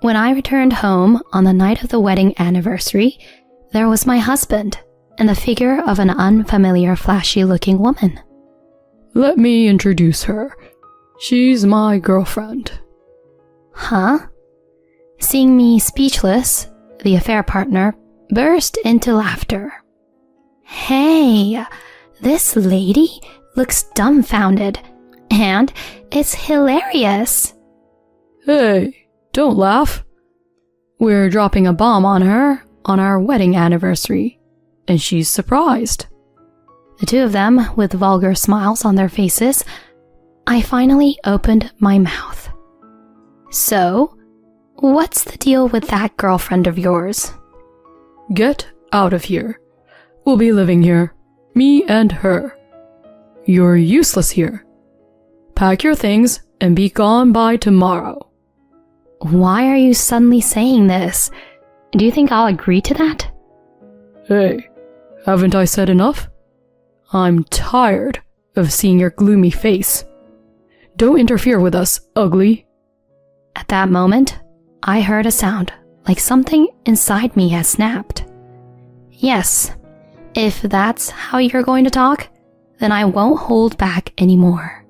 When I returned home on the night of the wedding anniversary, there was my husband and the figure of an unfamiliar, flashy-looking woman. Let me introduce her. She's my girlfriend. Huh? Seeing me speechless, the affair partner burst into laughter. Hey, this lady looks dumbfounded, and it's hilarious. Hey, don't laugh. We're dropping a bomb on her on our wedding anniversary, and she's surprised. The two of them, with vulgar smiles on their faces, I finally opened my mouth. So, what's the deal with that girlfriend of yours? Get out of here. We'll be living here, me and her. You're useless here. Pack your things and be gone by tomorrow. Why are you suddenly saying this? Do you think I'll agree to that? Hey, haven't I said enough? I'm tired of seeing your gloomy face. Don't interfere with us, ugly. At that moment, I heard a sound like something inside me had snapped. Yes, if that's how you're going to talk, then I won't hold back anymore.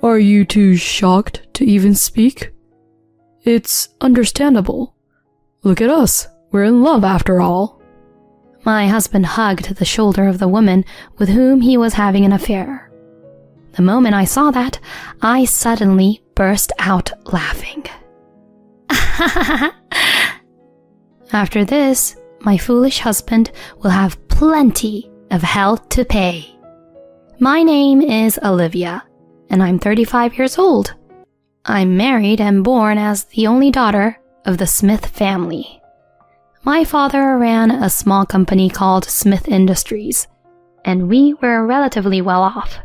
Are you too shocked to even speak? It's understandable. Look at us. We're in love after all. My husband hugged the shoulder of the woman with whom he was having an affair. The moment I saw that, I suddenly burst out laughing. After this, my foolish husband will have plenty of hell to pay. My name is Olivia, and I'm 35 years old. I'm married and born as the only daughter of the Smith family. My father ran a small company called Smith Industries, and we were relatively well off.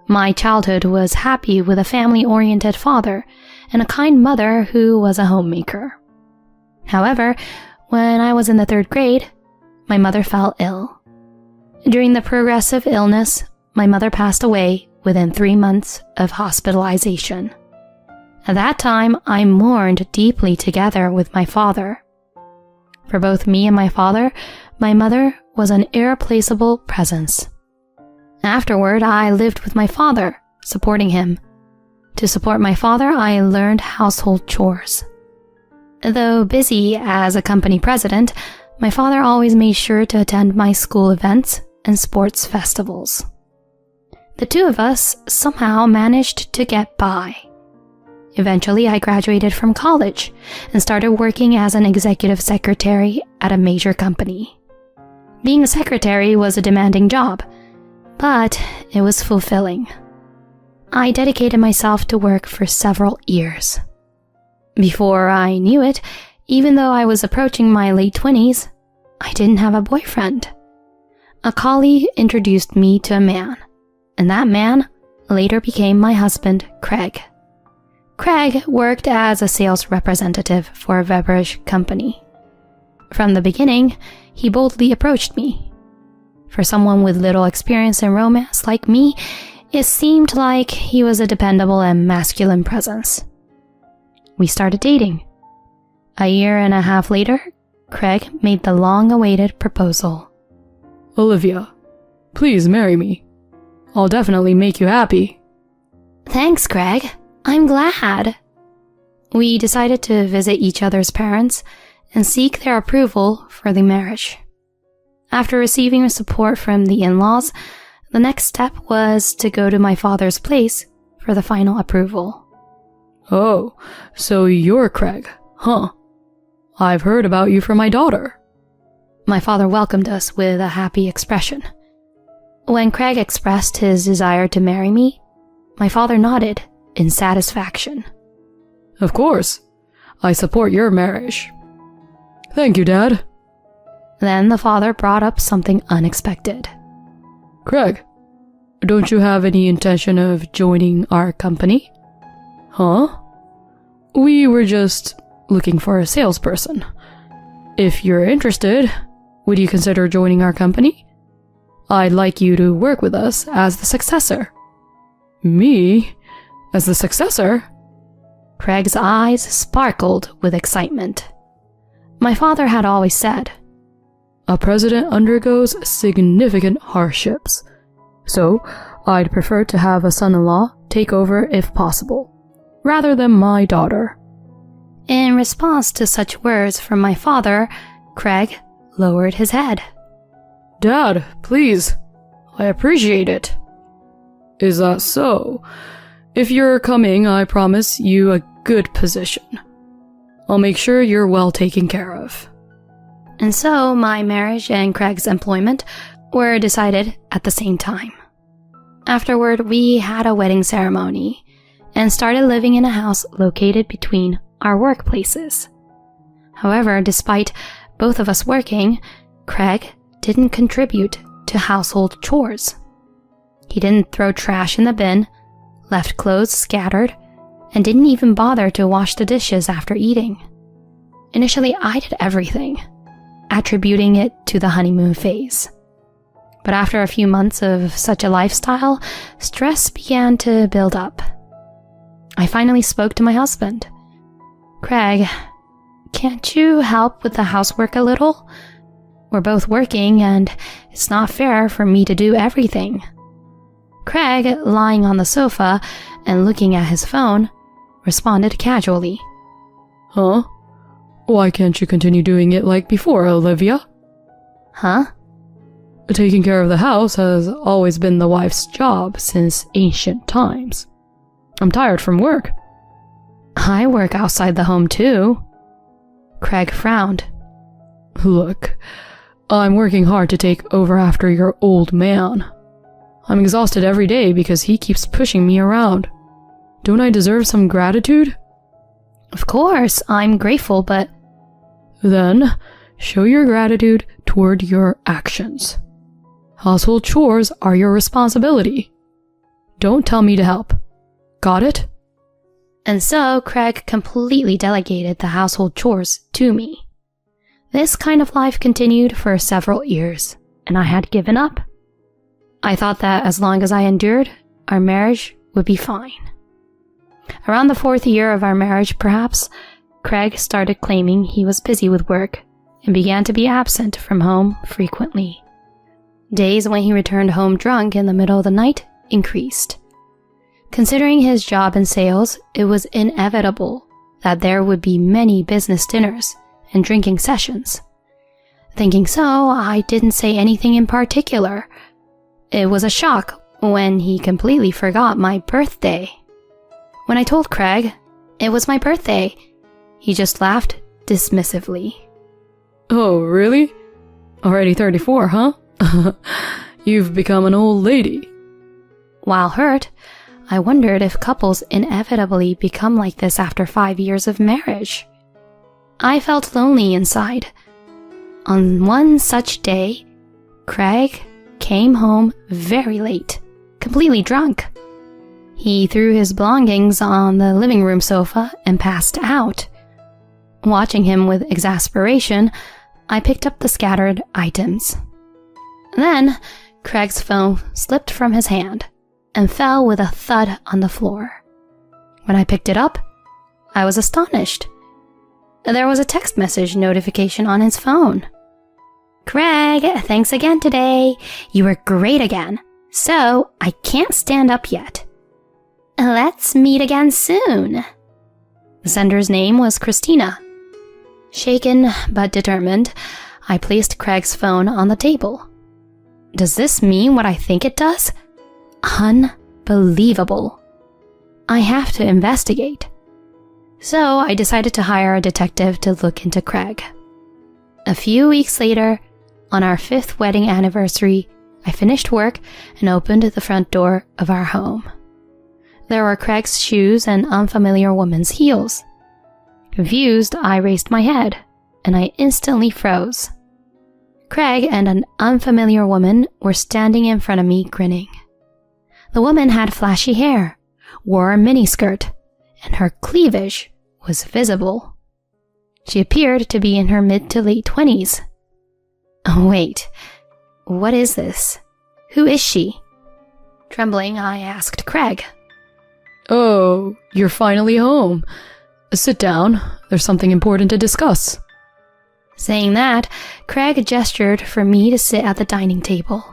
My childhood was happy with a family-oriented father and a kind mother who was a homemaker. However, when I was in the 3rd grade, my mother fell ill. During the progressive illness, my mother passed away within 3 months of hospitalization. At that time, I mourned deeply together with my father. For both me and my father, my mother was an irreplaceable presence. Afterward, I lived with my father, supporting him. To support my father, I learned household chores. Though busy as a company president, my father always made sure to attend my school events and sports festivals. The two of us somehow managed to get by. Eventually, I graduated from college and started working as an executive secretary at a major company. Being a secretary was a demanding job, but it was fulfilling. I dedicated myself to work for several years. Before I knew it, even though I was approaching my late 20s, I didn't have a boyfriend. A colleague introduced me to a man, and that man later became my husband, Craig. Craig worked as a sales representative for a beverage company. From the beginning, he boldly approached me. For someone with little experience in romance like me, it seemed like he was a dependable and masculine presence. We started dating. A year and a half later, Craig made the long-awaited proposal. Olivia, please marry me. I'll definitely make you happy. Thanks, Craig. I'm glad. We decided to visit each other's parents and seek their approval for the marriage. After receiving support from the in-laws, the next step was to go to my father's place for the final approval. Oh, so you're Craig, huh? I've heard about you from my daughter. My father welcomed us with a happy expression. When Craig expressed his desire to marry me, my father nodded in satisfaction. Of course. I support your marriage. Thank you, Dad. Then the father brought up something unexpected. Craig, don't you have any intention of joining our company? Huh? We were just looking for a salesperson. If you're interested, would you consider joining our company? I'd like you to work with us as the successor. Me? As the successor? Craig's eyes sparkled with excitement. My father had always said, "A president undergoes significant hardships, so I'd prefer to have a son-in-law take over if possible, rather than my daughter." In response to such words from my father, Craig lowered his head. "Dad, please. I appreciate it." "Is that so? If you're coming, I promise you a good position. I'll make sure you're well taken care of." And so my marriage and Craig's employment were decided at the same time. Afterward, we had a wedding ceremony and started living in a house located between our workplaces. However, despite both of us working, Craig didn't contribute to household chores. He didn't throw trash in the bin, left clothes scattered, and didn't even bother to wash the dishes after eating. Initially, I did everything, attributing it to the honeymoon phase. But after a few months of such a lifestyle, stress began to build up. I finally spoke to my husband. "Craig, can't you help with the housework a little? We're both working, and it's not fair for me to do everything." Craig, lying on the sofa and looking at his phone, responded casually. "Huh? Why can't you continue doing it like before, Olivia?" "Huh?" "Taking care of the house has always been the wife's job since ancient times. I'm tired from work." "I work outside the home too." Craig frowned. "Look, I'm working hard to take over after your old man. I'm exhausted every day because he keeps pushing me around. Don't I deserve some gratitude?" "Of course, I'm grateful, but..." "Then, show your gratitude toward your actions. Household chores are your responsibility. Don't tell me to help. Got it?" And so Craig completely delegated the household chores to me. This kind of life continued for several years, and I had given up. I thought that as long as I endured, our marriage would be fine. Around the 4th year of our marriage, perhaps, Craig started claiming he was busy with work and began to be absent from home frequently. Days when he returned home drunk in the middle of the night increased. Considering his job in sales, it was inevitable that there would be many business dinners and drinking sessions. Thinking so, I didn't say anything in particular. It was a shock when he completely forgot my birthday. When I told Craig it was my birthday, he just laughed dismissively. "Oh, really? Already 34, huh? You've become an old lady." While hurt, I wondered if couples inevitably become like this after 5 years of marriage. I felt lonely inside. On one such day, Craig came home very late, completely drunk. He threw his belongings on the living room sofa and passed out. Watching him with exasperation, I picked up the scattered items. Then, Craig's phone slipped from his hand and fell with a thud on the floor. When I picked it up, I was astonished. There was a text message notification on his phone. "Craig, thanks again today. You were great again. So, I can't stand up yet. Let's meet again soon." The sender's name was Christina. Shaken but determined, I placed Craig's phone on the table. Does this mean what I think it does? Unbelievable. I have to investigate. So I decided to hire a detective to look into Craig. A few weeks later, on our 5th wedding anniversary, I finished work and opened the front door of our home. There were Craig's shoes and unfamiliar woman's heels. Confused, I raised my head, and I instantly froze. Craig and an unfamiliar woman were standing in front of me grinning. The woman had flashy hair, wore a miniskirt, and her cleavage was visible. She appeared to be in her mid to late 20s. Wait, what is this? Who is she? Trembling, I asked Craig. Oh, you're finally home. Sit down. There's something important to discuss. Saying that, Craig gestured for me to sit at the dining table.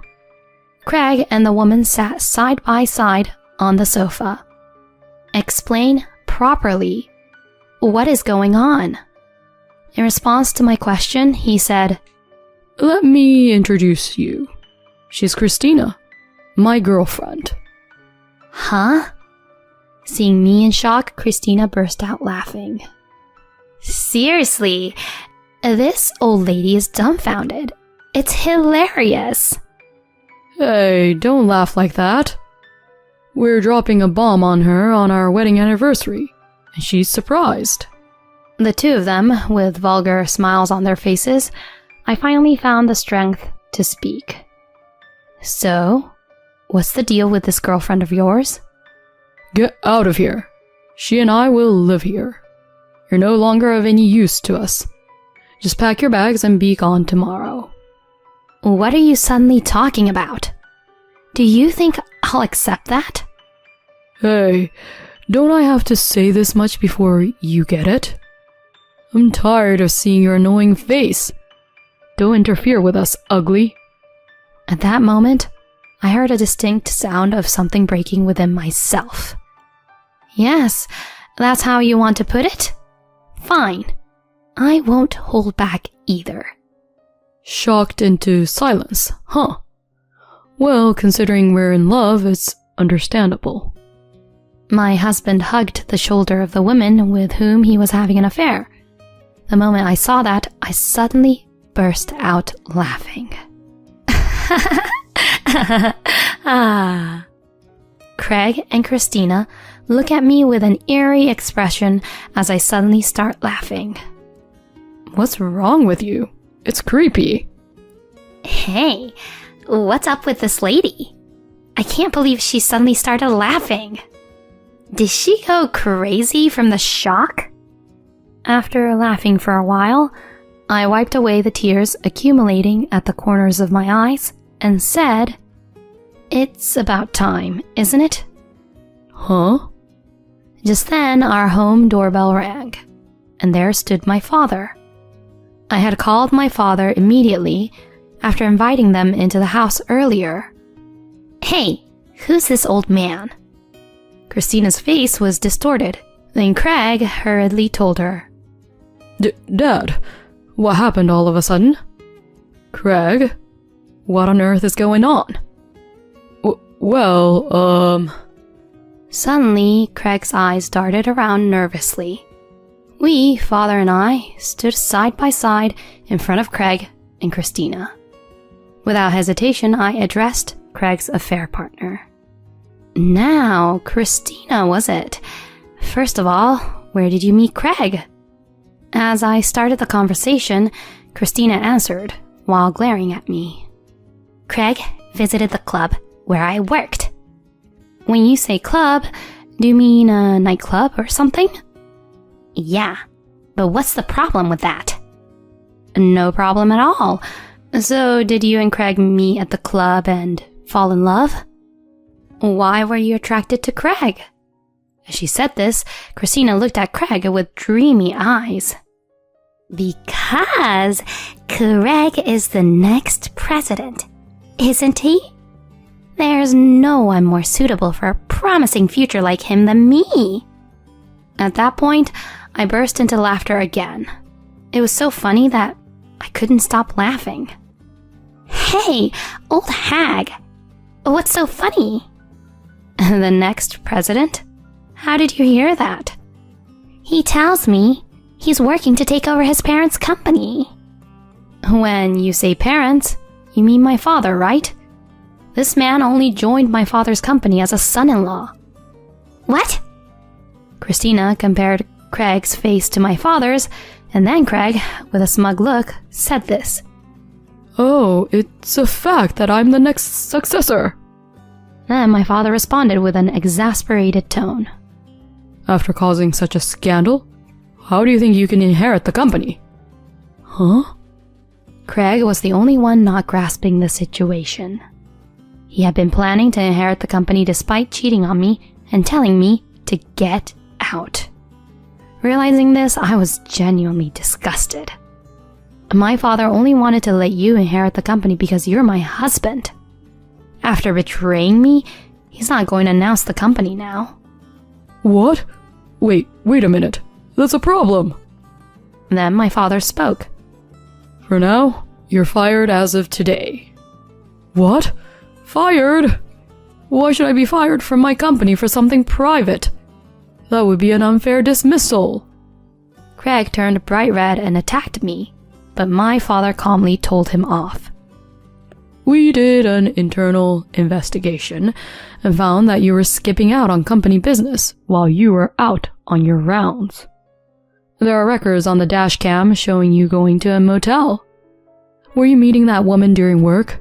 Craig and the woman sat side by side on the sofa. Explain properly. What is going on? In response to my question, he said, Let me introduce you. She's Christina, my girlfriend. Huh? Seeing me in shock, Christina burst out laughing. Seriously, this old lady is dumbfounded. It's hilarious. Hey, don't laugh like that. We're dropping a bomb on her on our wedding anniversary, and she's surprised. The two of them, with vulgar smiles on their faces, I finally found the strength to speak. So, what's the deal with this girlfriend of yours? Get out of here. She and I will live here. You're no longer of any use to us. Just pack your bags and be gone tomorrow. What are you suddenly talking about? Do you think I'll accept that? Hey, don't I have to say this much before you get it? I'm tired of seeing your annoying face. Don't interfere with us, ugly. At that moment, I heard a distinct sound of something breaking within myself. Yes, that's how you want to put it? Fine. I won't hold back either. Shocked into silence, huh? Well, considering we're in love, it's understandable. My husband hugged the shoulder of the woman with whom he was having an affair. The moment I saw that, I suddenly burst out laughing. Craig and Christina look at me with an eerie expression as I suddenly start laughing. What's wrong with you? It's creepy. Hey, what's up with this lady? I can't believe she suddenly started laughing. Did she go crazy from the shock? After laughing for a while, I wiped away the tears accumulating at the corners of my eyes and said, It's about time, isn't it? Huh? Just then, our home doorbell rang, and there stood my father. I had called my father immediately after inviting them into the house earlier. Hey, who's this old man? Christina's face was distorted. Then Craig hurriedly told her. Dad, what happened all of a sudden? Craig, what on earth is going on? Suddenly, Craig's eyes darted around nervously. We, father and I, stood side by side in front of Craig and Christina. Without hesitation, I addressed Craig's affair partner. Now, Christina, was it? First of all, where did you meet Craig? As I started the conversation, Christina answered while glaring at me. Craig visited the club where I worked. When you say club, do you mean a nightclub or something? Yeah, but what's the problem with that? No problem at all. So, did you and Craig meet at the club and fall in love? Why were you attracted to Craig? As she said this, Christina looked at Craig with dreamy eyes. Because Craig is the next president, isn't he? There's no one more suitable for a promising future like him than me. At that point, I burst into laughter again. It was so funny that I couldn't stop laughing. Hey, old hag, what's so funny? The next president? How did you hear that? He tells me he's working to take over his parents' company. When you say parents, you mean my father, right? This man only joined my father's company as a son-in-law. What? Christina compared Craig's face to my father's, and then Craig, with a smug look, said this. Oh, it's a fact that I'm the next successor. Then my father responded with an exasperated tone. After causing such a scandal, how do you think you can inherit the company? Huh? Craig was the only one not grasping the situation. He had been planning to inherit the company despite cheating on me and telling me to get out. Realizing this, I was genuinely disgusted. My father only wanted to let you inherit the company because you're my husband. After betraying me, he's not going to announce the company now. What? Wait a minute. That's a problem. Then my father spoke. For now, you're fired as of today. What? Fired? Why should I be fired from my company for something private? That would be an unfair dismissal. Craig turned bright red and attacked me, but my father calmly told him off. We did an internal investigation and found that you were skipping out on company business while you were out on your rounds. There are records on the dash cam showing you going to a motel. Were you meeting that woman during work?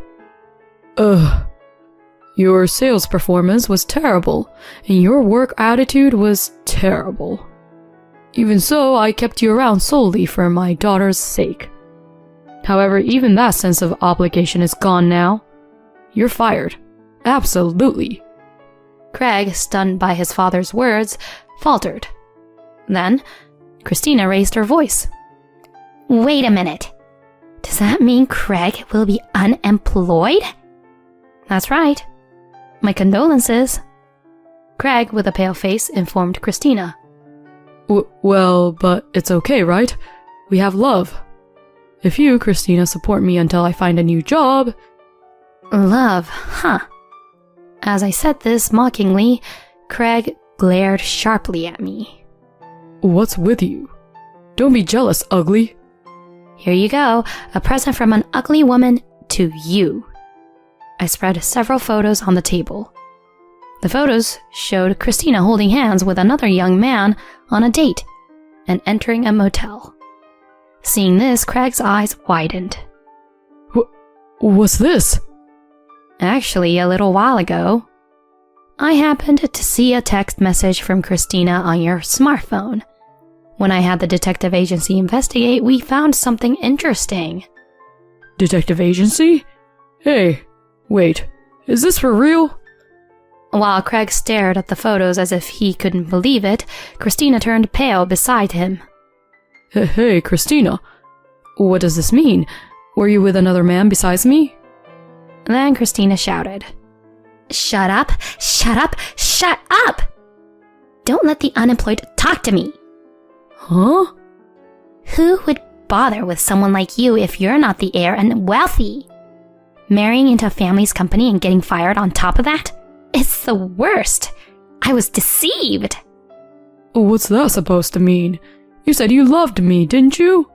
Your sales performance was terrible, and your work attitude was terrible. Even so, I kept you around solely for my daughter's sake. However, even that sense of obligation is gone now. You're fired. Absolutely. Craig, stunned by his father's words, faltered. Then, Christina raised her voice. Wait a minute. Does that mean Craig will be unemployed? That's right. My condolences. Craig, with a pale face, informed Christina. Well, but it's okay, right? We have love. If you, Christina, support me until I find a new job... Love, huh? As I said this mockingly, Craig glared sharply at me. What's with you? Don't be jealous, ugly. Here you go, a present from an ugly woman to you. I spread several photos on the table. The photos showed Christina holding hands with another young man on a date and entering a motel. Seeing this, Craig's eyes widened. What's this? Actually, a little while ago, I happened to see a text message from Christina on your smartphone. When I had the detective agency investigate, we found something interesting. Detective agency? Hey, wait, is this for real? While Craig stared at the photos as if he couldn't believe it, Christina turned pale beside him. Hey, Christina, what does this mean? Were you with another man besides me? Then Christina shouted, Shut up! Shut up! Shut up! Don't let the unemployed talk to me! Huh? Who would bother with someone like you if you're not the heir and wealthy? Marrying into a family's company and getting fired on top of that? It's the worst! I was deceived! What's that supposed to mean? You said you loved me, didn't you?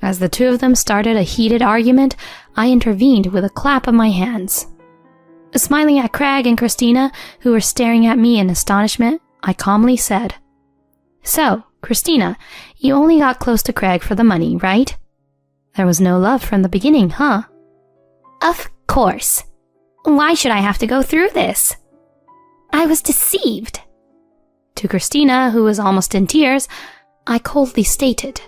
As the two of them started a heated argument, I intervened with a clap of my hands. Smiling at Craig and Christina, who were staring at me in astonishment, I calmly said, So, Christina, you only got close to Craig for the money, right? There was no love from the beginning, huh? Of course. Why should I have to go through this? I was deceived. To Christina, who was almost in tears, I coldly stated,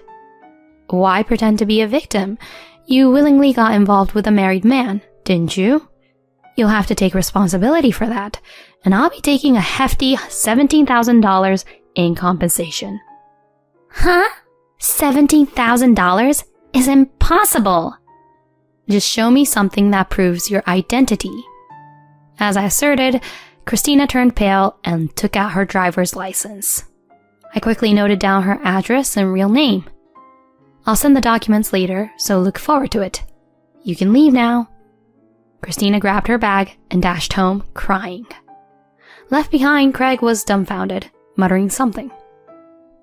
Why pretend to be a victim? You willingly got involved with a married man, didn't you? You'll have to take responsibility for that, and I'll be taking a hefty $17,000 in compensation. Huh? $17,000 is impossible. Just show me something that proves your identity. As I asserted, Christina turned pale and took out her driver's license. I quickly noted down her address and real name. I'll send the documents later, so look forward to it. You can leave now. Christina grabbed her bag and dashed home, crying. Left behind, Craig was dumbfounded, muttering something.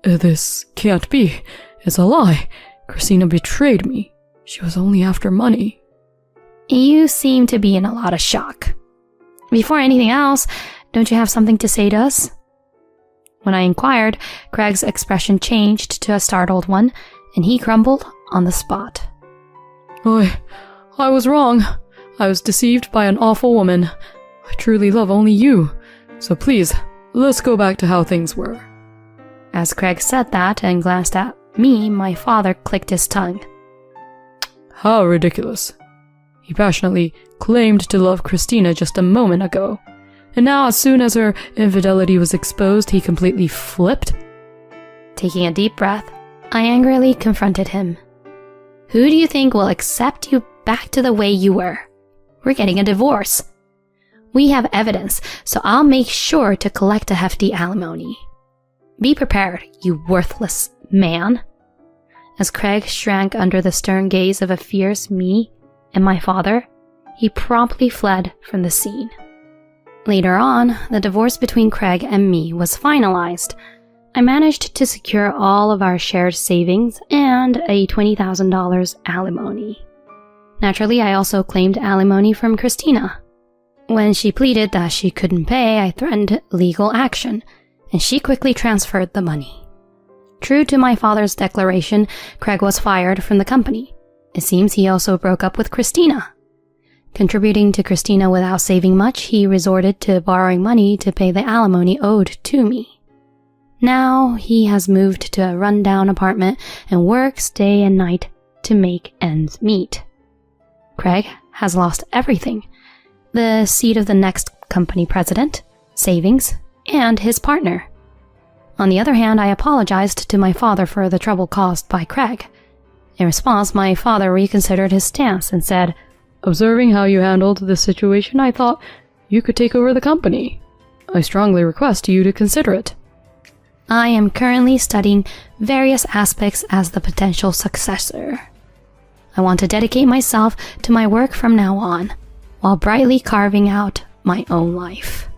This can't be. It's a lie. Christina betrayed me. She was only after money. You seem to be in a lot of shock. Before anything else, don't you have something to say to us? When I inquired, Craig's expression changed to a startled one, and he crumbled on the spot. I was wrong. I was deceived by an awful woman. I truly love only you. So please, let's go back to how things were. As Craig said that and glanced at me, my father clicked his tongue. How ridiculous. He passionately claimed to love Christina just a moment ago, And now, as soon as her infidelity was exposed, he completely flipped? Taking a deep breath, I angrily confronted him. Who do you think will accept you back to the way you were? We're getting a divorce. We have evidence, so I'll make sure to collect a hefty alimony. Be prepared, you worthless man. As Craig shrank under the stern gaze of a fierce me and my father, he promptly fled from the scene. Later on, the divorce between Craig and me was finalized. I managed to secure all of our shared savings and a $20,000 alimony. Naturally, I also claimed alimony from Christina. When she pleaded that she couldn't pay, I threatened legal action, and she quickly transferred the money. True to my father's declaration, Craig was fired from the company. It seems he also broke up with Christina. Contributing to Christina without saving much, he resorted to borrowing money to pay the alimony owed to me. Now he has moved to a rundown apartment and works day and night to make ends meet. Craig has lost everything: the seat of the next company president, savings, and his partner. On the other hand, I apologized to my father for the trouble caused by Craig. In response, my father reconsidered his stance and said, "Observing how you handled this situation, I thought you could take over the company. I strongly request you to consider it." I am currently studying various aspects as the potential successor. I want to dedicate myself to my work from now on, while brightly carving out my own life.